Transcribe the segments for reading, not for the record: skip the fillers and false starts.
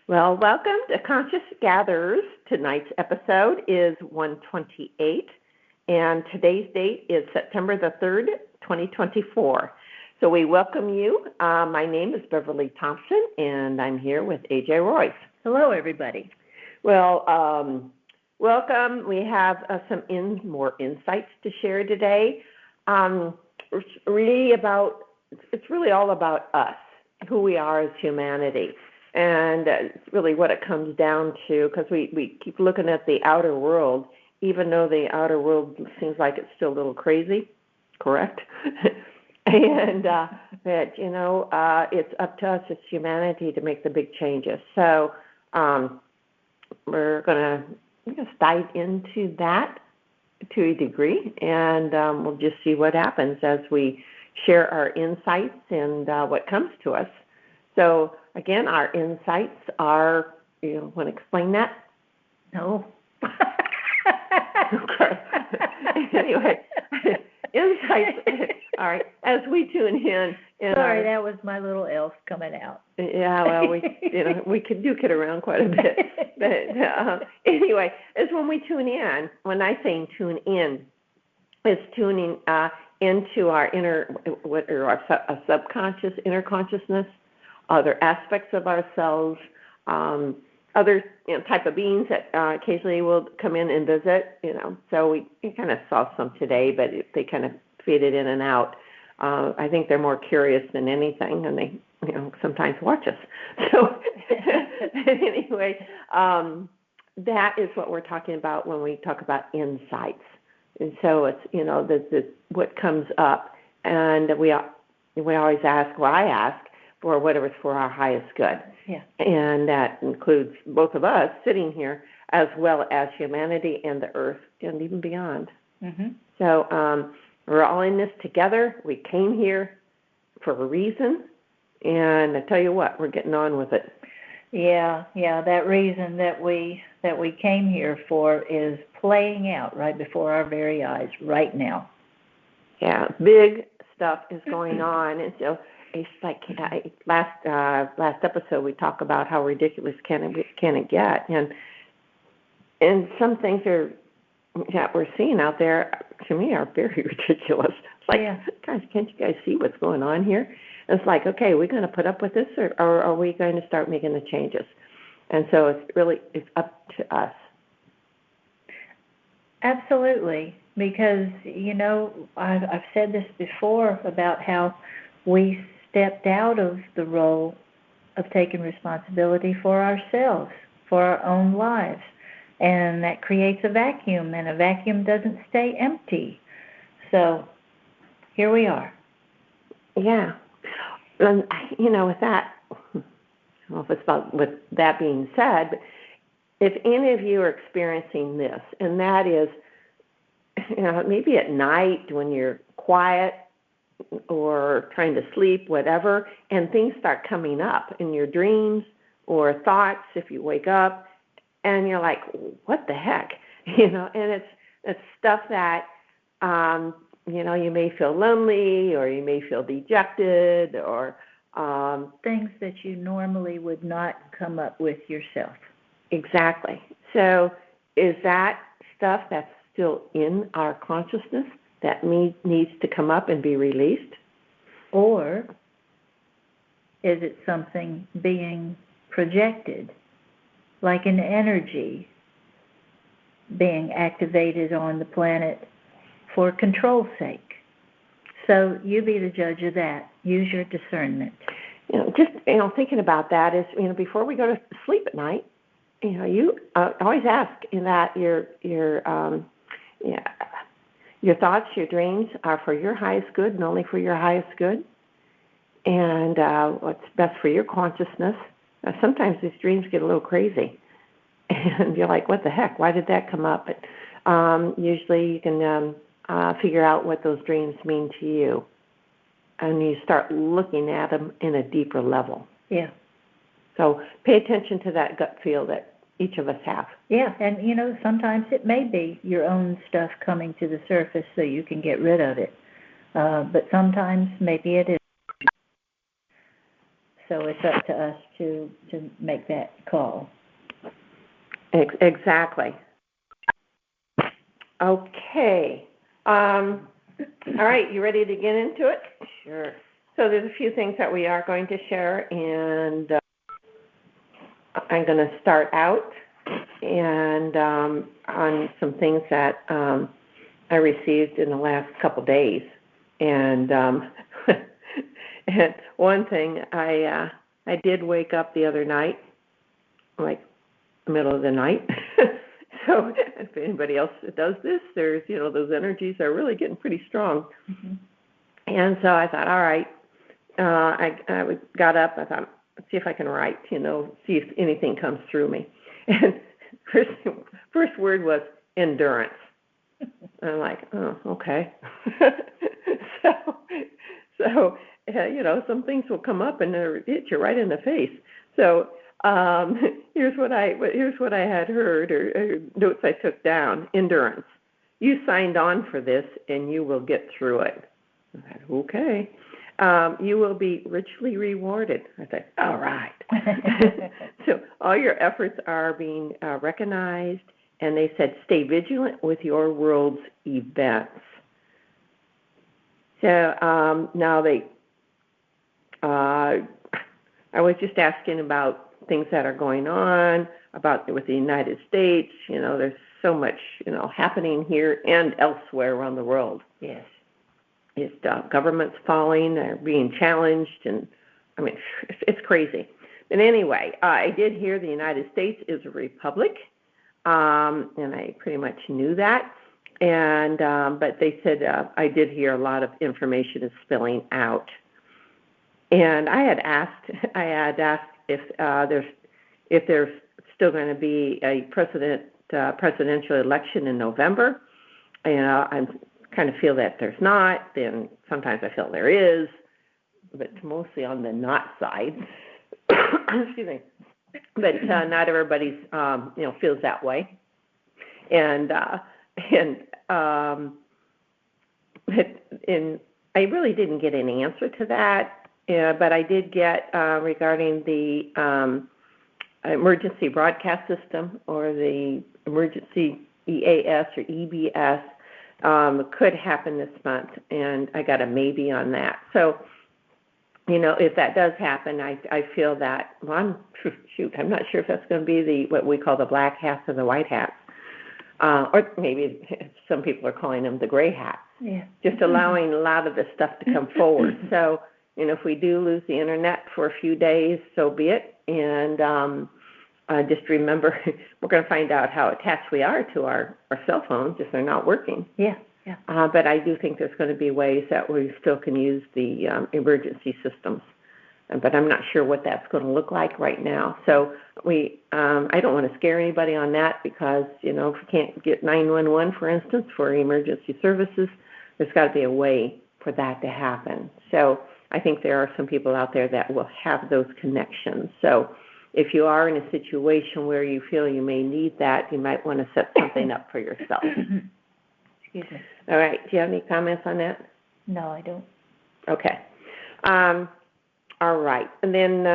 Well, welcome to Conscious Gatherers. Tonight's episode is 128, and today's date is September the 3rd, 2024. So we welcome you. My name is Beverly Thompson, and I'm here with A.J. Royce. Hello, everybody. Well, welcome. We have some more insights to share today. It's really all about us, who we are as humanity. And it's really what it comes down to, because we keep looking at the outer world, even though the outer world seems like it's still a little crazy, correct? And that, it's up to us as humanity to make the big changes. So we're going to dive into that to a degree, and we'll just see what happens as we share our insights and what comes to us. So, again, our insights are, you want to explain that? No. Okay. Anyway, insights, all right, as we tune in. Sorry, that was my little elf coming out. Yeah, well, we could duke it around quite a bit. But anyway, it's when we tune in. When I say tune in, it's tuning into our our subconscious, inner consciousness, other aspects of ourselves, other type of beings that occasionally will come in and visit. So we kind of saw some today, but they kind of faded in and out. I think they're more curious than anything, and they sometimes watch us. So anyway, that is what we're talking about when we talk about insights. And so it's this what comes up, and we always ask. Well, I ask for whatever's for our highest good. Yeah. And that includes both of us sitting here, as well as humanity and the earth and even beyond. Mm-hmm. So we're all in this together. We came here for a reason, and I tell you what, we're getting on with it. Yeah, that reason that we came here for is playing out right before our very eyes right now. Yeah, big stuff is going on, and so it's like last episode we talked about how ridiculous can it get, and some things that we're seeing out there to me are very ridiculous. It's like, guys, can't you guys see what's going on here? And it's like, okay, are we going to put up with this, or are we going to start making the changes? And so it's up to us. Absolutely, because I've said this before about how we stepped out of the role of taking responsibility for ourselves, for our own lives. And that creates a vacuum, and a vacuum doesn't stay empty. So here we are. Yeah. And, with that, I don't know if it's about with that being said, but if any of you are experiencing this, and that is, maybe at night when you're quiet, or trying to sleep, whatever, and things start coming up in your dreams or thoughts if you wake up, and you're like, what the heck? And it's stuff that, you may feel lonely, or you may feel dejected, or things that you normally would not come up with yourself. Exactly. So is that stuff that's still in our consciousness that needs to come up and be released? Or is it something being projected, like an energy being activated on the planet for control's sake? So you be the judge of that. Use your discernment. Thinking about that is, before we go to sleep at night, you always ask that your thoughts, your dreams are for your highest good and only for your highest good, and what's best for your consciousness. Sometimes these dreams get a little crazy, and you're like, what the heck? Why did that come up? But usually you can figure out what those dreams mean to you, and you start looking at them in a deeper level. Yeah. So pay attention to that gut feel that each of us have. Yeah, and sometimes it may be your own stuff coming to the surface so you can get rid of it. But sometimes maybe it is. So it's up to us to make that call. Exactly. Okay. All right, you ready to get into it? Sure. So there's a few things that we are going to share, and I'm going to start out and on some things that I received in the last couple days. And, and one thing, I did wake up the other night, like middle of the night. So if anybody else does this, there's, those energies are really getting pretty strong. Mm-hmm. And so I thought, all right, I got up. I thought, let's see if I can write, see if anything comes through me. And first word was endurance. I'm like, oh, okay. So some things will come up and hit you right in the face. So here's what I had heard or notes I took down. Endurance. You signed on for this, and you will get through it. I said, okay. You will be richly rewarded. I said, all right. So all your efforts are being recognized, and they said, stay vigilant with your world's events. So now I was just asking about things that are going on with the United States. There's so much, happening here and elsewhere around the world. Yes. It's governments falling, they're being challenged, and I mean, it's crazy. But anyway, I did hear the United States is a republic, and I pretty much knew that. And but they said I did hear a lot of information is spilling out. And I had asked if there's still going to be a presidential election in November. I kind of feel that there's not. Then sometimes I feel there is, but mostly on the not side. Excuse me. But not everybody's feels that way. And I really didn't get an answer to that. But I did get regarding the emergency broadcast system or the emergency EAS or EBS could happen this month, and I got a maybe on that. So, if that does happen, I feel that, I'm not sure if that's going to be what we call the black hats or the white hats. Or maybe some people are calling them the gray hats. Yeah. Just allowing a lot of this stuff to come forward. So, if we do lose the internet for a few days, so be it. And just remember, we're going to find out how attached we are to our cell phones if they're not working. Yeah. But I do think there's going to be ways that we still can use the emergency systems. But I'm not sure what that's going to look like right now. So I don't want to scare anybody on that because, if we can't get 911, for instance, for emergency services, there's got to be a way for that to happen. So I think there are some people out there that will have those connections. So if you are in a situation where you feel you may need that, you might want to set something up for yourself. Excuse me. All right. Do you have any comments on that? No, I don't. Okay. All right. And then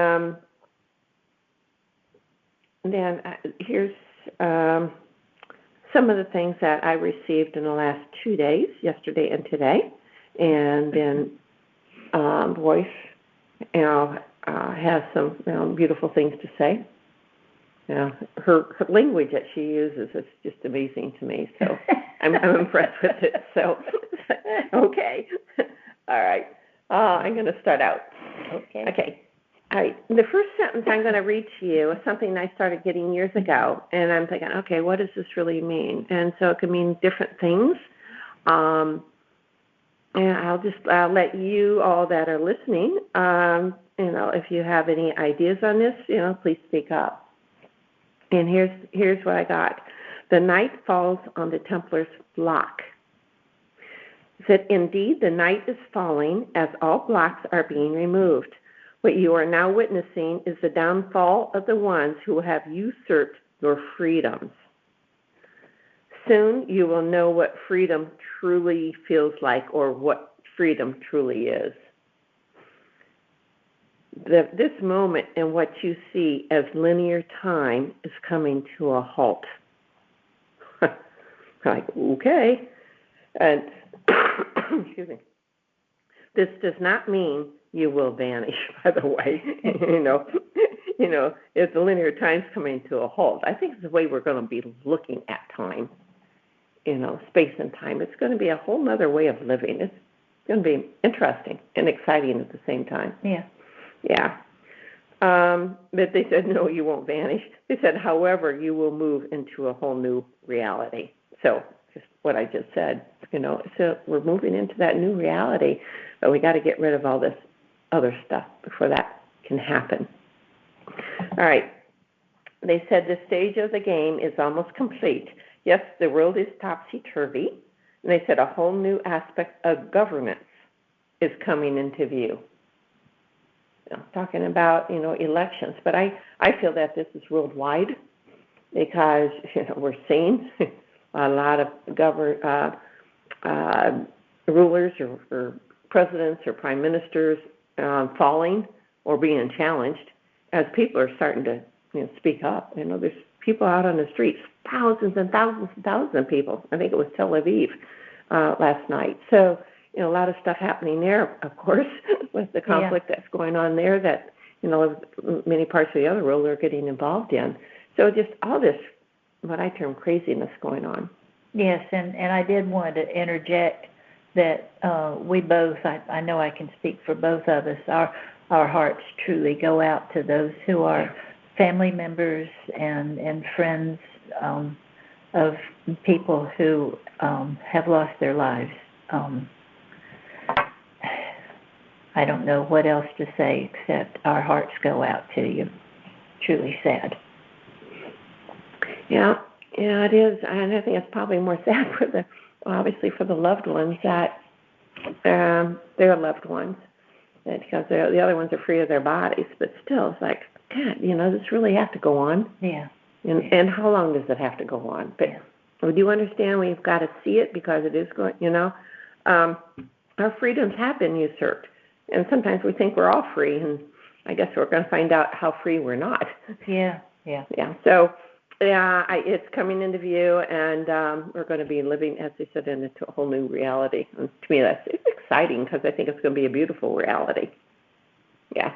here's some of the things that I received in the last 2 days, yesterday and today. And then Voice, has some beautiful things to say. Her language that she uses is just amazing to me. So I'm impressed with it. So, okay. All right. I'm going to start out. Okay. All right. The first sentence I'm going to read to you is something I started getting years ago, and I'm thinking, okay, what does this really mean? And so it can mean different things. And I'll let you all that are listening, if you have any ideas on this, please speak up. And here's what I got. The night falls on the Templars' block. It said, indeed, the night is falling as all blocks are being removed. What you are now witnessing is the downfall of the ones who have usurped your freedoms. Soon you will know what freedom truly feels like or what freedom truly is. this moment and what you see as linear time is coming to a halt. Like, okay. And, excuse me. This does not mean you will vanish, by the way. If the linear time's coming to a halt, I think it's the way we're going to be looking at time, space and time. It's going to be a whole other way of living. It's going to be interesting and exciting at the same time. Yeah. Yeah. But they said, no, you won't vanish. They said, however, you will move into a whole new reality. So just what I just said, so we're moving into that new reality, but we got to get rid of all this other stuff before that can happen. All right. They said the stage of the game is almost complete. Yes, the world is topsy-turvy. And they said a whole new aspect of governance is coming into view. Talking about, elections. But I feel that this is worldwide because, we're seeing a lot of rulers or presidents or prime ministers falling or being challenged as people are starting to speak up. There's people out on the streets, thousands and thousands and thousands of people. I think it was Tel Aviv last night. So, a lot of stuff happening there, of course, with the conflict that's going on there that, many parts of the other world are getting involved in. So just all this, what I term craziness going on. Yes, and I did want to interject that we both, I know I can speak for both of us, our hearts truly go out to those who are family members and friends of people who have lost their lives. I don't know what else to say except our hearts go out to you. Truly sad. Yeah, it is. And I think it's probably more sad obviously for the loved ones that their loved ones, because the other ones are free of their bodies. But still, it's like, God, does this really have to go on? Yeah. And how long does it have to go on? But do you understand we've got to see it because it is going, our freedoms have been usurped. And sometimes we think we're all free, and I guess we're going to find out how free we're not. Yeah. So, it's coming into view, and we're going to be living, as they said, into a whole new reality. And to me, it's exciting because I think it's going to be a beautiful reality. Yeah.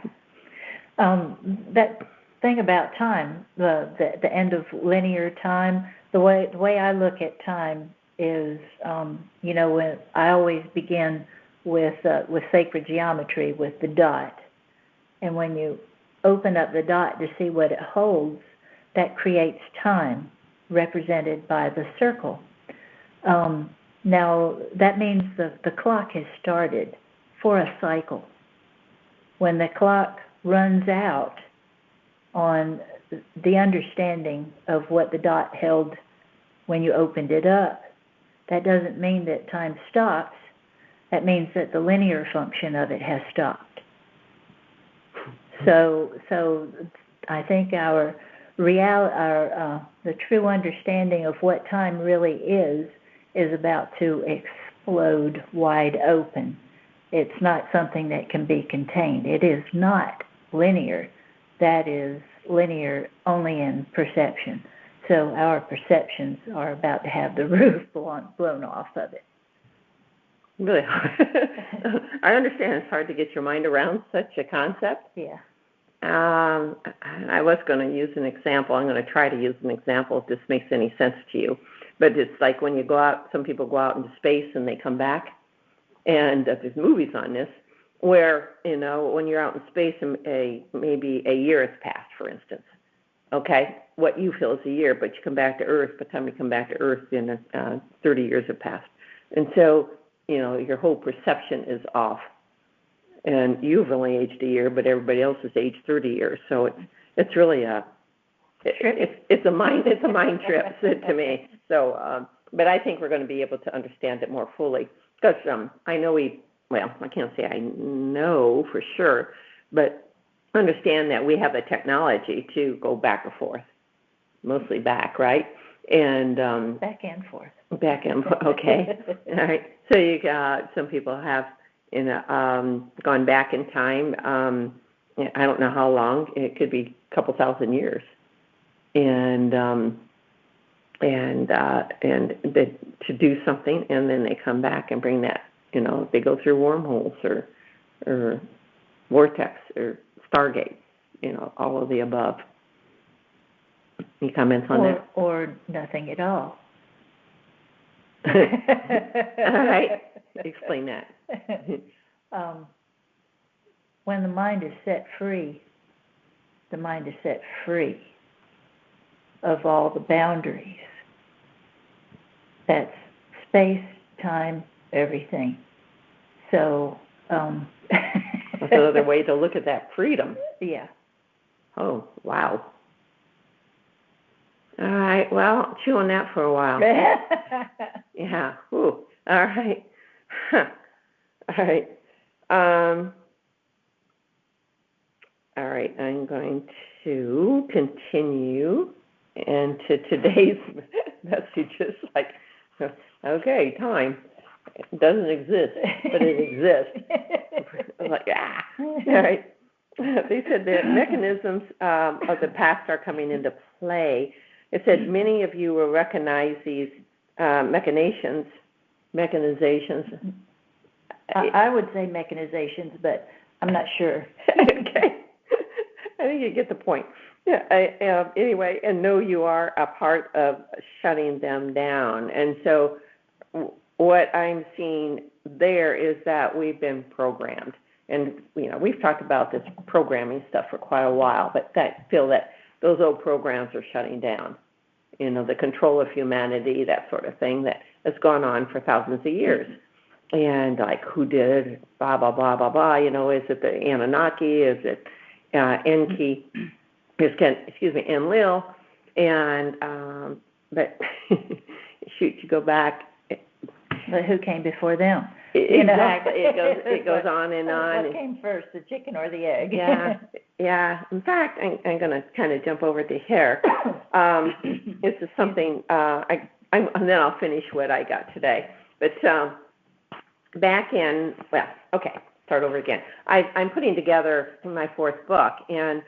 That thing about time, the end of linear time, the way I look at time is, when I always begin with sacred geometry, with the dot. And when you open up the dot to see what it holds, that creates time, represented by the circle. Now, that means the clock has started for a cycle. When the clock runs out on the understanding of what the dot held when you opened it up, that doesn't mean that time stops. That means that the linear function of it has stopped. So I think the true understanding of what time really is about to explode wide open. It's not something that can be contained. It is not linear. That is linear only in perception. So our perceptions are about to have the roof blown off of it. Really hard. I understand it's hard to get your mind around such a concept. Yeah. I was going to use an example. I'm going to try to use an example if this makes any sense to you. But it's like when you go out, some people go out into space and they come back. And there's movies on this where, when you're out in space, maybe a year has passed, for instance. Okay? What you feel is a year, but you come back to Earth. By the time you come back to Earth, 30 years have passed. And so, your whole perception is off. And you've only aged a year, but everybody else has aged 30 years. So it's really it's a mind trip to me. So, but I think we're going to be able to understand it more fully because I know I can't say I know for sure, but understand that we have the technology to go back and forth, mostly back, right? And back and forth. Back and forth. Okay. All right. So you got some people have gone back in time I don't know how long. It could be a couple thousand years, and to do something, and then they come back and bring that. They go through wormholes or vortex or stargates. All of the above. Any comments on that? Or nothing at all. All right. Explain that. When the mind is set free of all the boundaries. That's space, time, everything. So, that's another way to look at that freedom. Yeah. Oh, wow. All right. Well, chew on that for a while. Yeah. Ooh. All right. Huh. All right. All right. I'm going to continue into today's message. It's like, okay, time. It doesn't exist, but it exists. I'm like, All right. They said that mechanisms of the past are coming into play. It said many of you will recognize these mechanizations. I would say mechanizations, but I'm not sure. Okay. I think you get the point. Yeah. Anyway, and know you are a part of shutting them down. And so what I'm seeing there is that we've been programmed. And, we've talked about this programming stuff for quite a while, but I feel that those old programs are shutting down. The control of humanity, that sort of thing that has gone on for thousands of years. And like, who did, blah, blah, blah, blah, blah, is it the Anunnaki, is it Enki, Enlil, and, but, shoot, you go back. But who came before them? Exactly. It goes on and on. What came first, the chicken or the egg? Yeah. In fact, I'm going to kind of jump over to here. This is something, and then I'll finish what I got today. But back in, start over again. I'm putting together my fourth book, and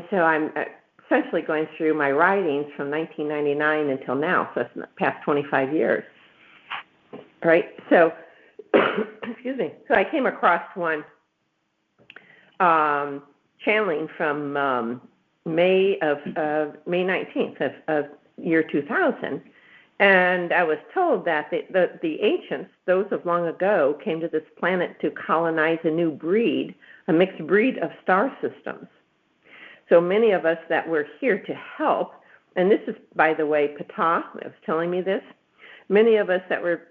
so I'm essentially going through my writings from 1999 until now, so it's the past 25 years. Right? So, excuse me. So I came across one channeling from May 19th of year 2000, and I was told that the ancients, those of long ago, came to this planet to colonize a new breed, a mixed breed of star systems. So many of us that were here to help, and this is, by the way, Ptah was telling me this, many of us that were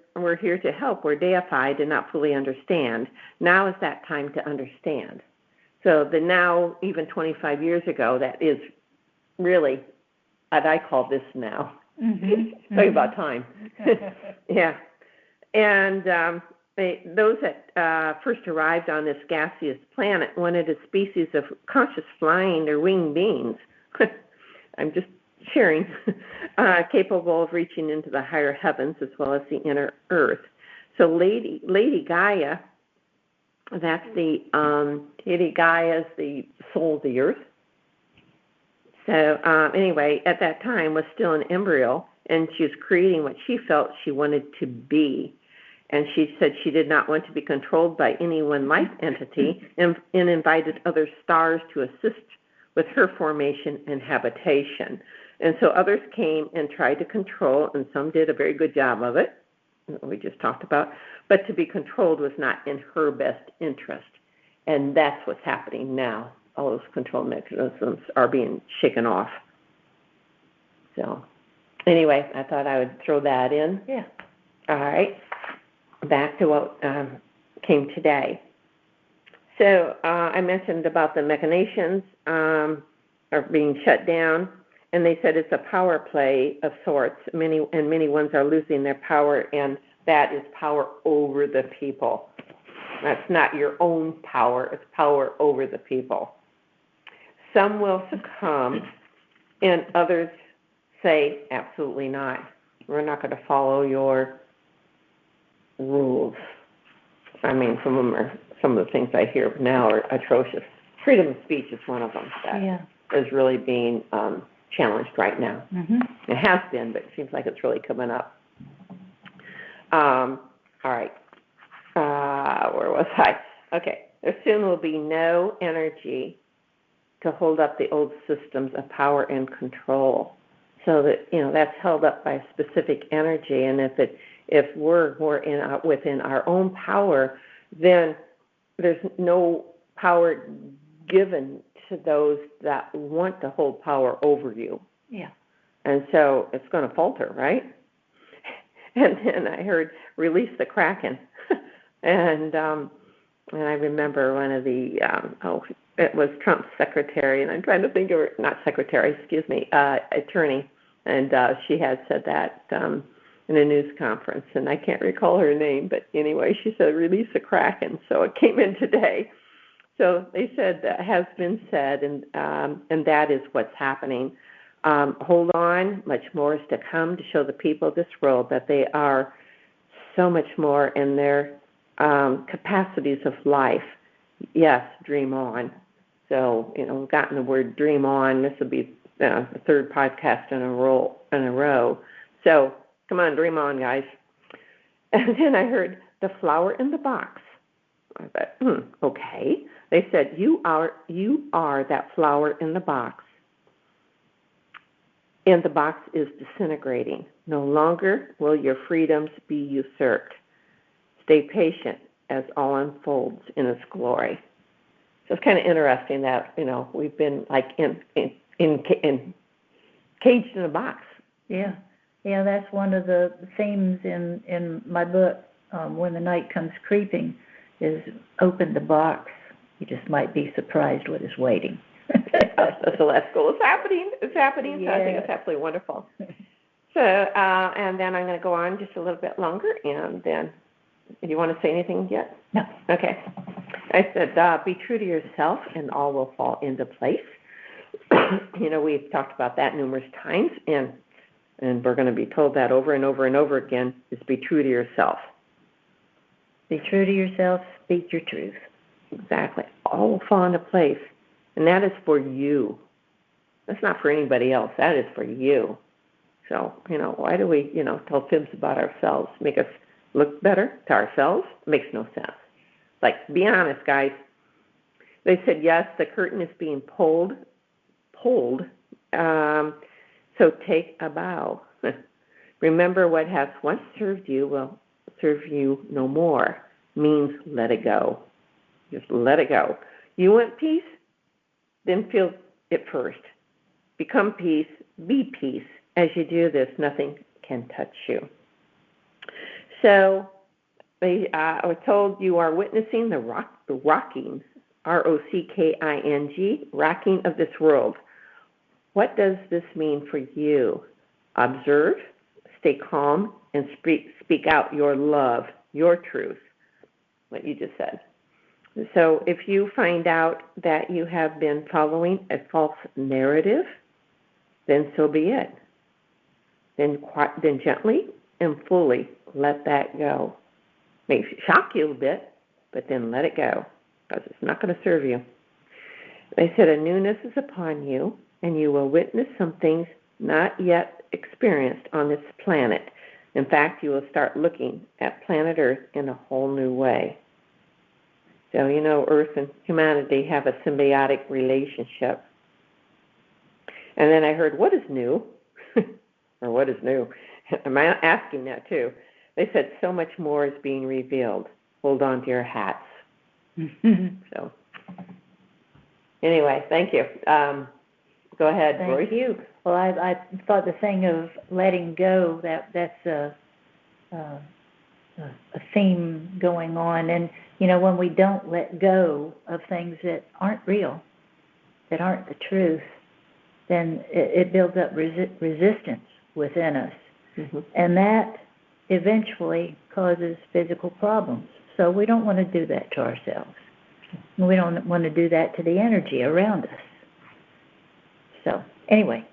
here to help were deified and not fully understand. Now is that time to understand. So the now, even 25 years ago, that is really what I call this now. Mm-hmm. Talking about time. Yeah. And those that first arrived on this gaseous planet wanted a species of conscious flying or winged beings. I'm just sharing, capable of reaching into the higher heavens as well as the inner earth. So Lady Gaia, that's Lady Gaia is the soul of the earth. So anyway, at that time was still an embryo, and she was creating what she felt she wanted to be. And she said she did not want to be controlled by any one life entity, and invited other stars to assist with her formation and habitation. And so others came and tried to control, and some did a very good job of it, we just talked about, but to be controlled was not in her best interest. And that's what's happening now. All those control mechanisms are being shaken off. So anyway, I thought I would throw that in. Yeah. All right. Back to what came today. So I mentioned about the machinations are being shut down, and they said it's a power play of sorts. Many ones are losing their power, and that is power over the people. That's not your own power. It's power over the people. Some will succumb, and others say, absolutely not. We're not going to follow your rules. I mean, some of the things I hear now are atrocious. freedom of speech is one of them that is really being challenged right now. Mm-hmm. It has been, but it seems like it's really coming up. All right. Where was I? Okay. There soon will be no energy to hold up the old systems of power and control. So that, that's held up by a specific energy. And if we're within our own power, then there's no power given to those that want to hold power over you. Yeah. And so it's going to falter, right? And then I heard, release the Kraken. And I remember one of the, it was Trump's secretary, and I'm trying to think of her, not secretary, attorney, and she had said that in a news conference, and I can't recall her name, but anyway, she said, release the Kraken. So it came in today. So they said that has been said, and that is what's happening. Hold on, much more is to come to show the people of this world that they are so much more in their capacities of life. Yes, dream on. So, we've gotten the word dream on. This will be the third podcast in a row. So, come on, dream on, guys. And then I heard the flower in the box. I thought, okay. They said, you are that flower in the box. And the box is disintegrating. No longer will your freedoms be usurped. Stay patient as all unfolds in its glory. So it's kind of interesting that, we've been like caged in a box. Yeah. Yeah, that's one of the themes in my book, When the Night Comes Creeping, is open the box. You just might be surprised what is waiting. So that's cool. It's happening. Yes. So I think it's absolutely wonderful. So, and then I'm going to go on just a little bit longer, and then, do you want to say anything yet? No. Okay. I said, be true to yourself, and all will fall into place. We've talked about that numerous times, and we're going to be told that over and over and over again, is be true to yourself. Be true to yourself, speak your truth. Exactly. All will fall into place. And that is for you. That's not for anybody else. That is for you. So, why do we, tell fibs about ourselves? Make us look better to ourselves? It makes no sense. Like, be honest, guys. They said, yes, the curtain is being pulled. So take a bow. Remember, what has once served you will serve you no more. Means let it go. Just let it go. You want peace? Then feel it first. Become peace. Be peace. As you do this, nothing can touch you. So I was told you are witnessing the rocking, R-O-C-K-I-N-G, rocking of this world. What does this mean for you? Observe, stay calm, and speak out your love, your truth, what you just said. So if you find out that you have been following a false narrative, then so be it. Then gently and fully let that go. May shock you a bit, but then let it go, because it's not going to serve you. They said a newness is upon you, and you will witness some things not yet experienced on this planet. In fact, you will start looking at planet Earth in a whole new way. So, Earth and humanity have a symbiotic relationship. And then I heard, what is new? Or what is new? I'm asking that too. They said so much more is being revealed. Hold on to your hats. So, anyway, thank you. Go ahead, Royce. Thank you. Well, I thought the thing of letting go, that's a theme going on. And, when we don't let go of things that aren't real, that aren't the truth, then it builds up resistance within us. Mm-hmm. And that eventually causes physical problems. So we don't want to do that to ourselves. We don't want to do that to the energy around us. So, anyway.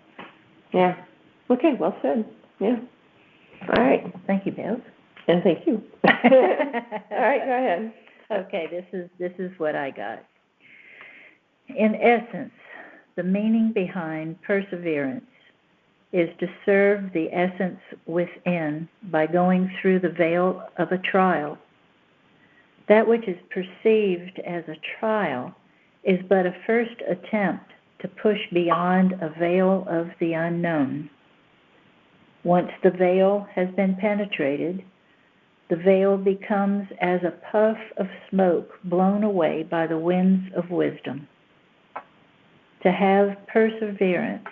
Yeah. Okay, well said. Yeah. All right. Thank you, Bev. And thank you. All right, go ahead. Okay, this is what I got. In essence, the meaning behind perseverance is to serve the essence within by going through the veil of a trial. That which is perceived as a trial is but a first attempt to push beyond a veil of the unknown. Once the veil has been penetrated, the veil becomes as a puff of smoke blown away by the winds of wisdom. To have perseverance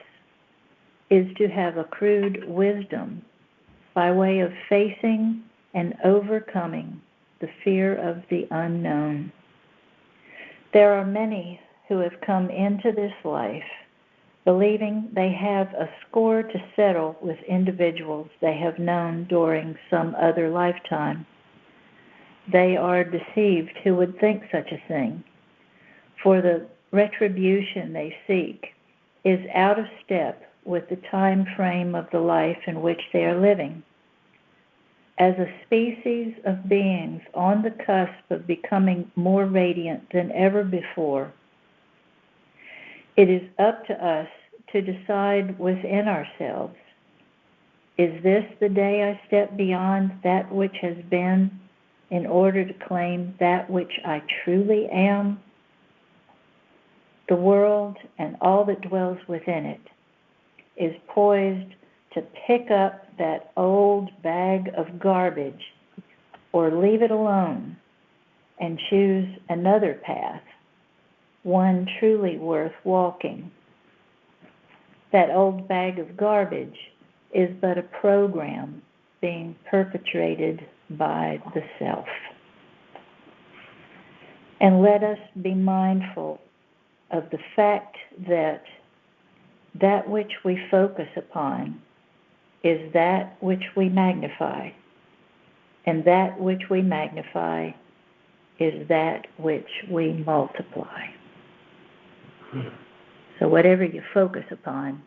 is to have accrued wisdom by way of facing and overcoming the fear of the unknown. There are many who have come into this life believing they have a score to settle with individuals they have known during some other lifetime. They are deceived who would think such a thing, for the retribution they seek is out of step with the time frame of the life in which they are living. As a species of beings on the cusp of becoming more radiant than ever before, it is up to us to decide within ourselves, is this the day I step beyond that which has been in order to claim that which I truly am? The world and all that dwells within it is poised to pick up that old bag of garbage or leave it alone and choose another path, one truly worth walking. That old bag of garbage is but a program being perpetrated by the self. And let us be mindful of the fact that that which we focus upon is that which we magnify, and that which we magnify is that which we multiply. So whatever you focus upon,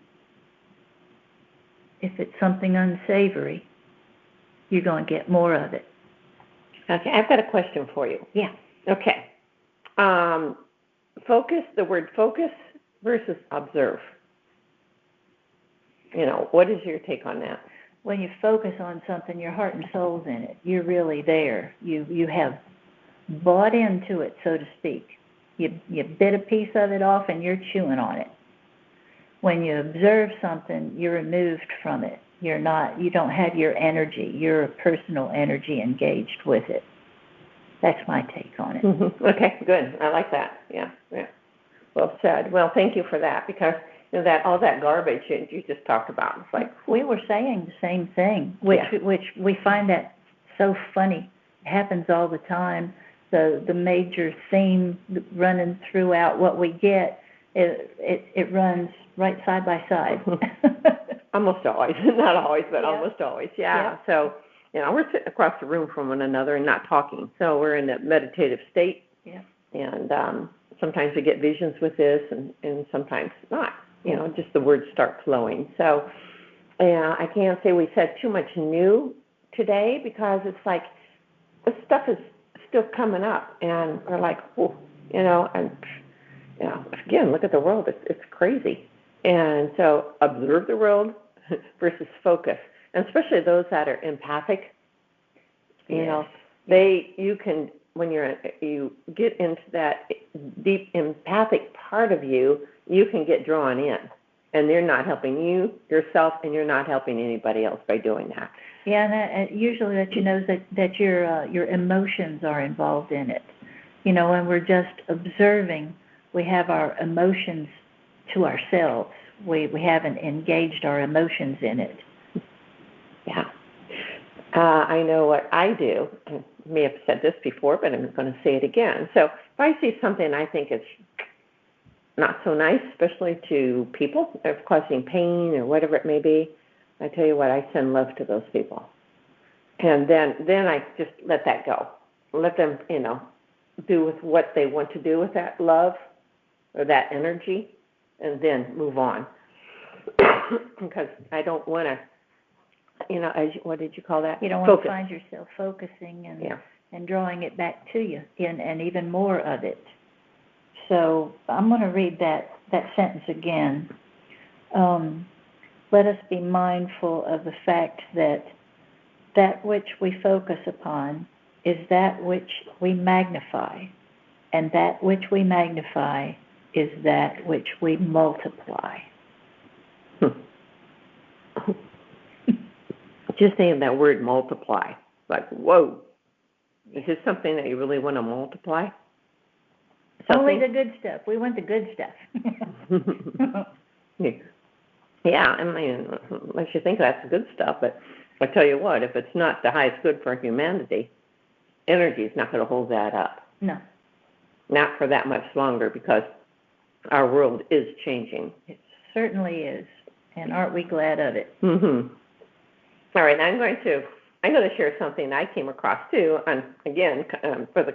if it's something unsavory, you're going to get more of it. Okay, I've got a question for you. Yeah. Okay. Focus, the word focus versus observe. What is your take on that? When you focus on something, your heart and soul's in it. You're really there. You have bought into it, so to speak. You bit a piece of it off and you're chewing on it. When you observe something, you're removed from it. You don't have your energy, your personal energy engaged with it. That's my take on it. Mm-hmm. Okay, good. I like that. Yeah. Well said. Well, thank you for that, because that all that garbage that you just talked about. It's like we were saying the same thing, which we find that so funny. It happens all the time. The major theme running throughout what we get, it runs right side by side. Almost always, not always, but yeah. Almost always. Yeah. So we're sitting across the room from one another and not talking. So we're in a meditative state. Yeah. And sometimes we get visions with this, and sometimes not. Just the words start flowing. So I can't say we said too much new today, because it's like this stuff is still coming up, and we're like, again, look at the world. It's crazy. And so observe the world versus focus, and especially those that are empathic. You can, when you get into that deep empathic part of you, you can get drawn in, and they're not helping yourself, and you're not helping anybody else by doing that. Yeah, and usually that that your emotions are involved in it. When we're just observing, we have our emotions to ourselves. We haven't engaged our emotions in it. Yeah. I know what I do. I may have said this before, but I'm going to say it again. So if I see something I think is not so nice, especially to people, or causing pain or whatever it may be, I tell you what, I send love to those people. And then I just let that go. Let them, do with what they want to do with that love or that energy, and then move on. Because I don't want to, what did you call that? You don't want to find yourself focusing and drawing it back to you, and even more of it. So I'm going to read that sentence again. Let us be mindful of the fact that which we focus upon is that which we magnify, and that which we magnify is that which we multiply. Just saying that word multiply, like, whoa. Is this something that you really want to multiply? Something? Only the good stuff. We want the good stuff. Yeah, I mean, makes you think that's good stuff, but I tell you what, if it's not the highest good for humanity, energy is not going to hold that up. No. Not for that much longer, because our world is changing. It certainly is, and aren't we glad of it? Mm-hmm. All right, I'm going to share something I came across too, again, for the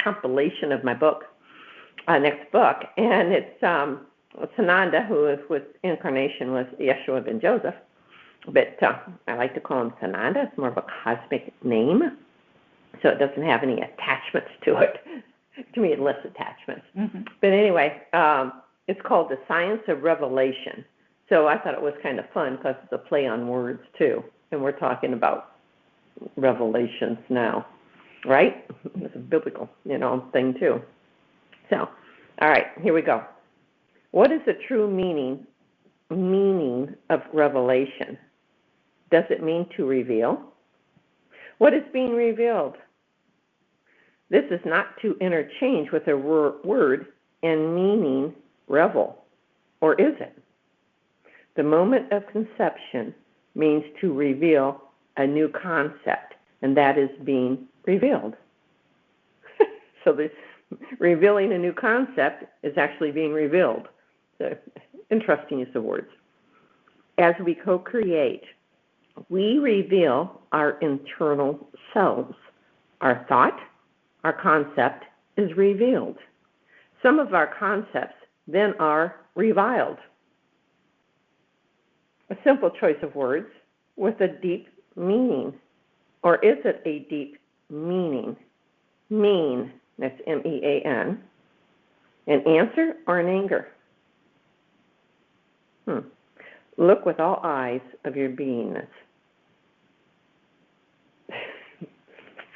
compilation of my book, next book, and it's Sananda, who is with incarnation was Yeshua ben Joseph, but I like to call him Sananda. It's more of a cosmic name, so it doesn't have any attachments to it. To me, less attachments. Mm-hmm. But anyway, it's called The Science of Revelation. So I thought it was kind of fun because it's a play on words too, and we're talking about revelations now, right? It's a biblical, thing too. So, all right, here we go. What is the true meaning of revelation? Does it mean to reveal? What is being revealed? This is not to interchange with a word and meaning revel, or is it? The moment of conception means to reveal a new concept, and that is being revealed. So revealing a new concept is actually being revealed. So, interesting use of words. As we co-create, we reveal our internal selves. Our thought, our concept is revealed. Some of our concepts then are reviled. A simple choice of words with a deep meaning. Or is it a deep meaning? Mean, that's M-E-A-N. An answer or an anger? Look with all eyes of your beingness.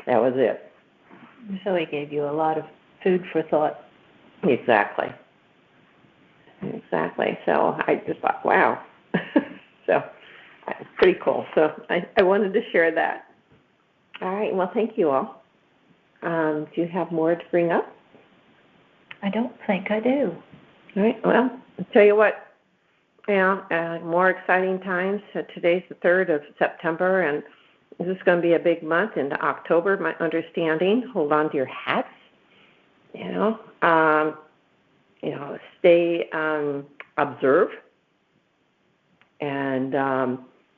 That was it. So he gave you a lot of food for thought. Exactly. So I just thought, wow. So pretty cool. So I wanted to share that. All right. Well, thank you all. Do you have more to bring up? I don't think I do. All right. Well, I'll tell you what. More exciting times. Today's the 3rd of September, and this is going to be a big month into October, my understanding. Hold on to your hats. Stay, observe. And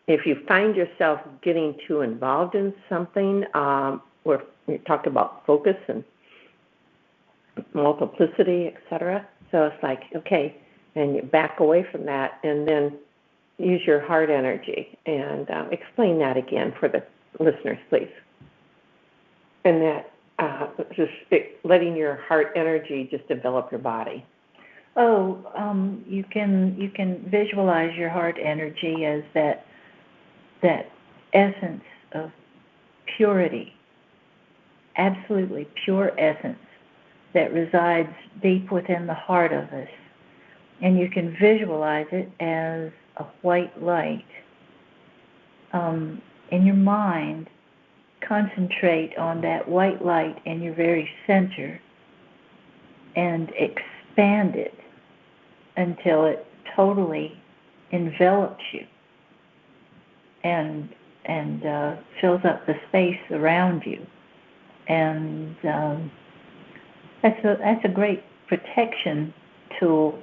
if you find yourself getting too involved in something, where we talked about focus and multiplicity, etc. So it's like, okay, and you back away from that, and then use your heart energy. And explain that again for the listeners, please. And that just letting your heart energy just develop your body. Oh, you can visualize your heart energy as that essence of purity, absolutely pure essence that resides deep within the heart of us. And you can visualize it as a white light. In your mind, concentrate on that white light in your very center and expand it until it totally envelops you and fills up the space around you. And that's a great protection tool,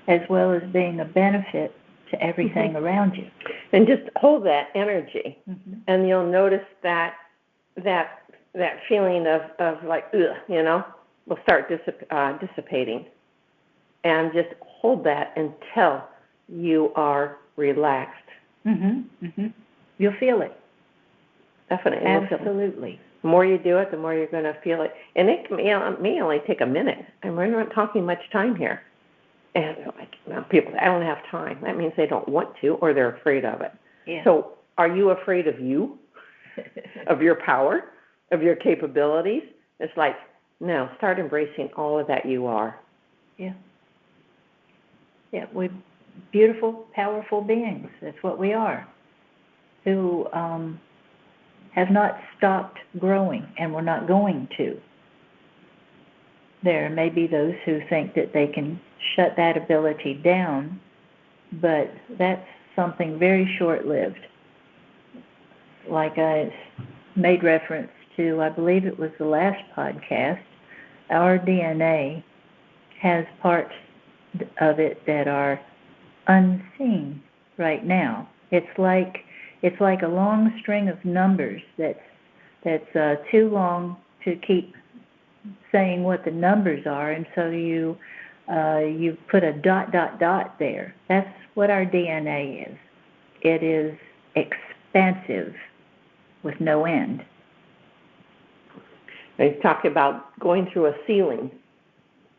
as well as being a benefit to everything around you. And just hold that energy, and you'll notice that feeling of like, will start dissipating. And just hold that until you are relaxed. You'll feel it. Definitely. Absolutely. The more you do it, the more you're going to feel it. And it may only take a minute. And we're not talking much time here. And they're like, well, people say, I don't have time. That means they don't want to, or they're afraid of it. Yeah. So are you afraid of you, of your power, of your capabilities? It's like, no, start embracing all of that you are. Yeah. Yeah, we're beautiful, powerful beings. That's what we are, who have not stopped growing, and we're not going to. There may be those who think that they can shut that ability down, but that's something very short-lived. Like I made reference to, I believe it was the last podcast, our DNA has parts of it that are unseen right now. It's like a long string of numbers that's too long to keep saying what the numbers are, and so you put a ... there. That's what our DNA is. It is expansive with no end. They talk about going through a ceiling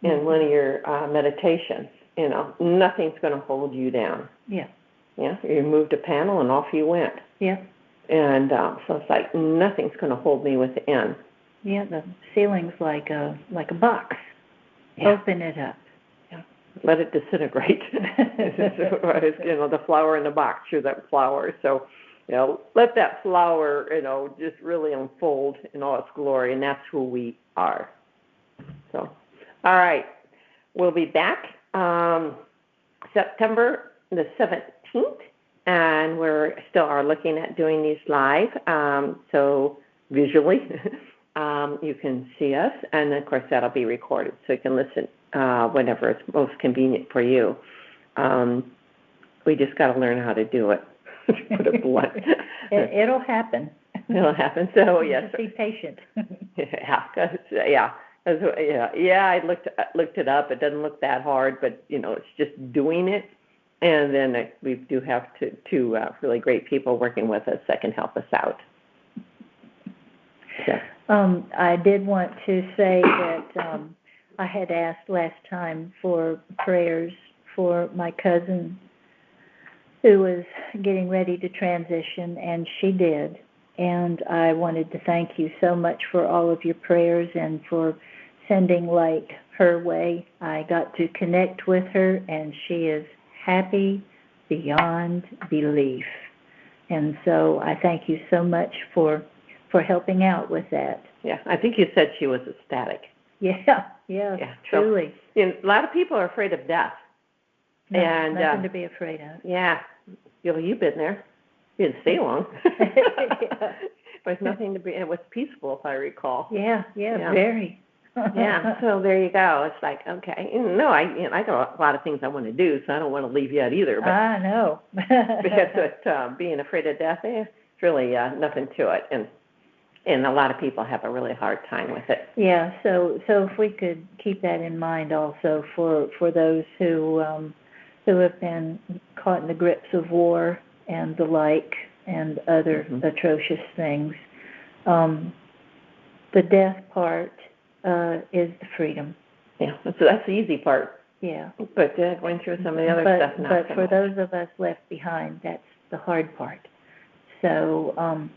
in one of your meditations. You know, nothing's going to hold you down. Yeah. Yeah, you moved a panel and off you went. Yeah. And so it's like nothing's going to hold me within. Yeah, the ceiling's like a box. Yeah. Open it up. Yeah. Let it disintegrate. You know, the flower in the box, you're that flower. So, you know, let that flower, you know, just really unfold in all its glory, and that's who we are. So, all right. We'll be back September the 17th, and we're still are looking at doing these live, so visually you can see us, and of course that'll be recorded, so you can listen whenever it's most convenient for you. We just got to learn how to do it. Put it blunt. It'll happen. It'll happen. So yes. Just be patient. I looked it up. It doesn't look that hard, but you know, it's just doing it. And then we do have two really great people working with us that can help us out. So. I did want to say that I had asked last time for prayers for my cousin who was getting ready to transition, and she did. And I wanted to thank you so much for all of your prayers and for sending light her way. I got to connect with her, and she is happy beyond belief. And so I thank you so much for helping out with that. Yeah, I think you said she was ecstatic. Yeah, truly. So, you know, a lot of people are afraid of death. No, and nothing to be afraid of. Yeah, you've been there. You didn't stay long. Yeah. But nothing to be. It was peaceful, if I recall. Yeah, very. Yeah, so there you go. It's like, okay, no, I got a lot of things I want to do, so I don't want to leave yet either. But I know. Because with being afraid of death, it's really nothing to it, and a lot of people have a really hard time with it. Yeah, so if we could keep that in mind also for those who have been caught in the grips of war and the like and other atrocious things. The death part is the freedom. Yeah, that's the easy part. Yeah. But going through some of the other stuff now. But for those of us left behind, that's the hard part. So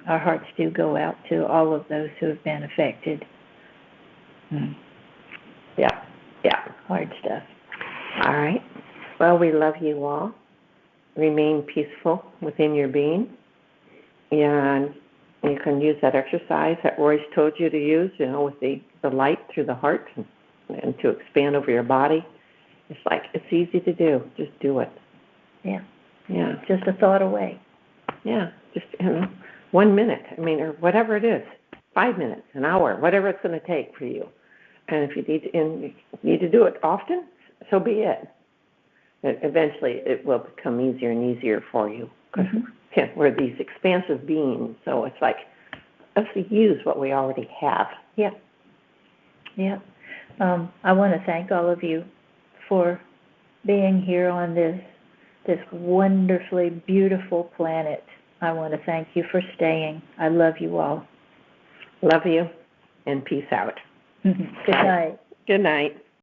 our hearts do go out to all of those who have been affected. Yeah. Hard stuff. All right. Well, we love you all. Remain peaceful within your being. And you can use that exercise that Royce told you to use, you know, with the light through the heart and to expand over your body. It's like, it's easy to do. Just do it. Yeah. Yeah. Just a thought away. Yeah. Just, 1 minute. I mean, or whatever it is. 5 minutes, an hour, whatever it's going to take for you. And if you need to do it often, so be it. Eventually, it will become easier and easier for you. Because we're these expansive beings, so it's like, let's use what we already have. Yeah. I want to thank all of you for being here on this wonderfully beautiful planet. I want to thank you for staying. I love you all. Love you, and peace out. Good night. Good night.